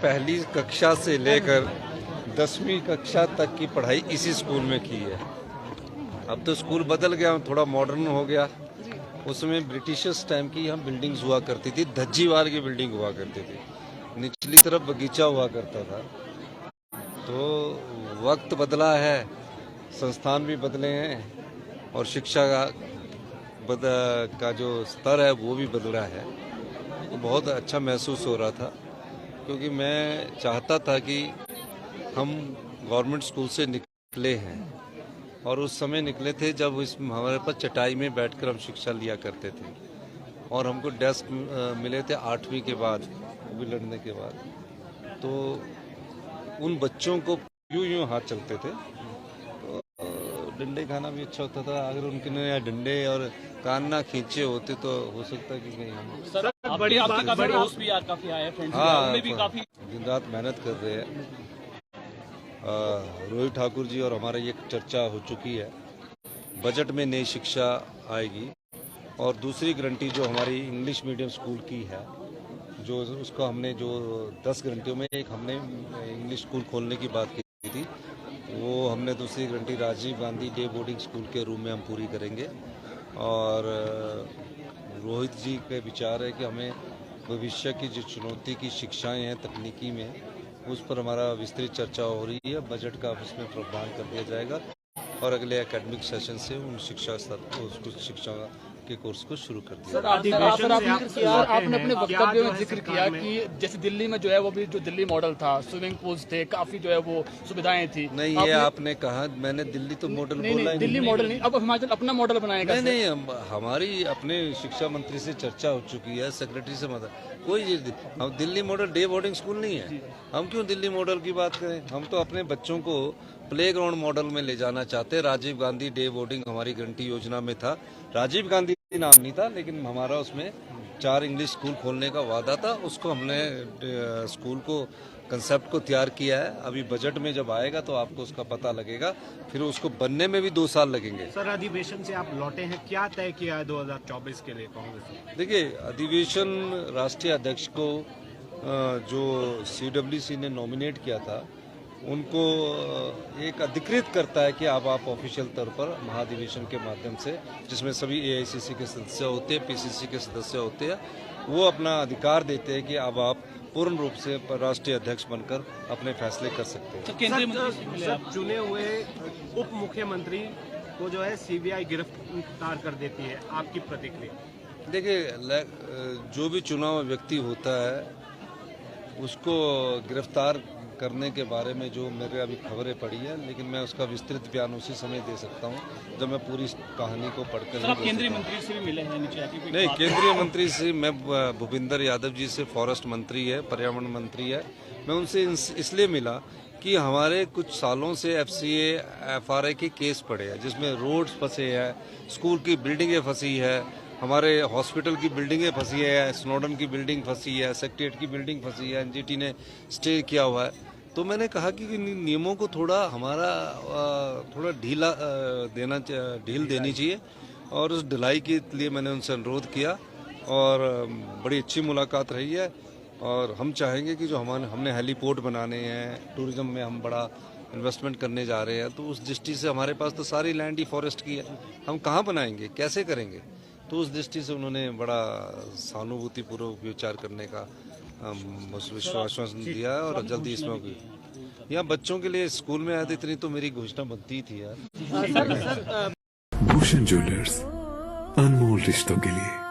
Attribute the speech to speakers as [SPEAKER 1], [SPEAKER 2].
[SPEAKER 1] पहली कक्षा से लेकर 10वीं कक्षा तक की पढ़ाई इसी स्कूल में की है। अब तो स्कूल बदल गया, थोड़ा मॉडर्न हो गया। उसमें ब्रिटिशर्स टाइम की हम बिल्डिंग्स हुआ करती थी, धज्जीवाल की बिल्डिंग हुआ करती थी, निचली तरफ बगीचा हुआ करता था। तो वक्त बदला है, संस्थान भी बदले हैं और शिक्षा का जो स्तर है वो भी बदला है। तो बहुत अच्छा महसूस हो रहा था, क्योंकि मैं चाहता था कि हम गवर्नमेंट स्कूल से निकले हैं और उस समय निकले थे जब हमारे पास चटाई में बैठकर हम शिक्षा लिया करते थे और हमको डेस्क मिले थे 8वीं के बाद, भी लड़ने के बाद। तो उन बच्चों को यूं हाथ चलते थे, तो डंडे खाना भी अच्छा होता था। अगर उनके नए डंडे और कान ना खींचे होते तो हो सकता कि कहीं हम
[SPEAKER 2] सर बड़ी दोस्त भी काफी आए, फ्रेंड्स भी काफी
[SPEAKER 1] दिन रात मेहनत कर रहे हैं। रोहित ठाकुर जी और हमारा ये चर्चा हो चुकी है, बजट में नई शिक्षा आएगी। और दूसरी गारंटी जो हमारी इंग्लिश मीडियम स्कूल की है, जो उसका हमने जो 10 गारंटियों में एक हमने इंग्लिश स्कूल खोलने की बात की थी, वो हमने दूसरी guarantee Rajiv Gandhi day boarding school के रूम में हम पूरी करेंगे। और रोहित जी के विचार है कि हमें भविष्य की जो चुनौती की शिक्षाएं हैं तकनीकी में, उस पर हमारा विस्तृत चर्चा हो रही है। बजट का उसमें प्रावधान कर दिया जाएगा और अगले एकेडमिक सेशन से उन शिक्षा स्तर को, उसको शिक्षा के कोर्स को शुरू कर दिया।
[SPEAKER 2] सर आपने अपने वक्तव्य में जिक्र किया कि जैसे दिल्ली में जो है वो भी जो दिल्ली मॉडल था, स्विमिंग पूल्स थे, काफी जो है वो सुविधाएं थी।
[SPEAKER 1] नहीं, ये आपने कहा, मैंने दिल्ली तो मॉडल बोला ही
[SPEAKER 2] दिल्ली मॉडल नहीं, अब हिमाचल अपना मॉडल बनाएगा।
[SPEAKER 1] नहीं, हमारी अपने शिक्षा मंत्री से चर्चा हो चुकी है, सेक्रेटरी से कोई हम Delhi model day boarding school नहीं है। हम क्यों दिल्ली मॉडल की बात करें? हम तो अपने बच्चों को प्लेग्राउंड मॉडल में ले जाना चाहते हैं। राजीव गांधी डे बोर्डिंग हमारी गारंटी योजना में था। राजीव गांधी नाम नहीं था, लेकिन हमारा उसमें 4 इंग्लिश स्कूल खोलने का वादा था। उसको हमने स्कूल को कंसेप्ट को तैयार किया है। अभी बजट में जब आएगा तो आपको उसका पता लगेगा, फिर उसको बनने में भी 2 साल लगेंगे।
[SPEAKER 3] सर, अधिवेशन से आप लौटे हैं, क्या तय किया है 2024 के लिए कांग्रेस?
[SPEAKER 1] देखिए, अधिवेशन राष्ट्रीय अध्यक्ष को जो CWC ने नॉमिनेट किया था, उनको एक अधिकृत करता है कि अब आप ऑफिशियल तौर पर महाधिवेशन के माध्यम से, जिसमें सभी AICC के सदस्य होते हैं, PCC के सदस्य होते हैं, वो अपना अधिकार देते हैं कि अब आप पूर्ण रूप से राष्ट्रीय अध्यक्ष बनकर अपने फैसले कर सकते हैं।
[SPEAKER 3] सर, चुने हुए उप मुख्यमंत्री को जो है CBI गिरफ्तार कर देती है, आपकी प्रतिक्रिया?
[SPEAKER 1] देखिए, जो भी चुनाव व्यक्ति होता है उसको गिरफ्तार करने के बारे में जो मेरे अभी खबरें पड़ी है, लेकिन मैं उसका विस्तृत बयान उसी समय दे सकता हूं जब मैं पूरी कहानी को पढ़कर।
[SPEAKER 2] केंद्रीय मंत्री से भी मिले हैं नीचे?
[SPEAKER 1] नहीं, केंद्रीय मंत्री से मैं, भूपेंद्र यादव जी से, फॉरेस्ट मंत्री है, पर्यावरण मंत्री है, मैं उनसे इसलिए मिला कि हमारे कुछ सालों से FCA FRA के केस पड़े हैं, जिसमें रोड्स फंसे हैं, स्कूल की बिल्डिंगें फंसी है, हमारे हॉस्पिटल की बिल्डिंगें फंसी है, स्नोडन की बिल्डिंग फंसी है, सेक्रेटेरिएट की बिल्डिंग फंसी है, NGT ने स्टे किया हुआ है। तो मैंने कहा कि नियमों को थोड़ा ढील देनी चाहिए और उस ढिलाई के लिए मैंने उनसे अनुरोध किया और बड़ी अच्छी मुलाकात रही है। और हम चाहेंगे कि जो हमने हेलीपोर्ट बनाने हैं, टूरिज्म में हम बड़ा इन्वेस्टमेंट करने जा रहे हैं, तो उस दृष्टि से हमारे पास तो सारी लैंड ही फॉरेस्ट की है, हम कहाँ बनाएंगे, कैसे करेंगे? तो उस दृष्टि से उन्होंने बड़ा सहानुभूतिपूर्वक विचार करने का विश्वास दिया है और जल्दी इसमें होगी। यहाँ बच्चों के लिए स्कूल में आए थे, इतनी तो मेरी घोषणा बनती थी यार।
[SPEAKER 4] भूषण ज्वेलर्स, अनमोल रिश्तों के लिए।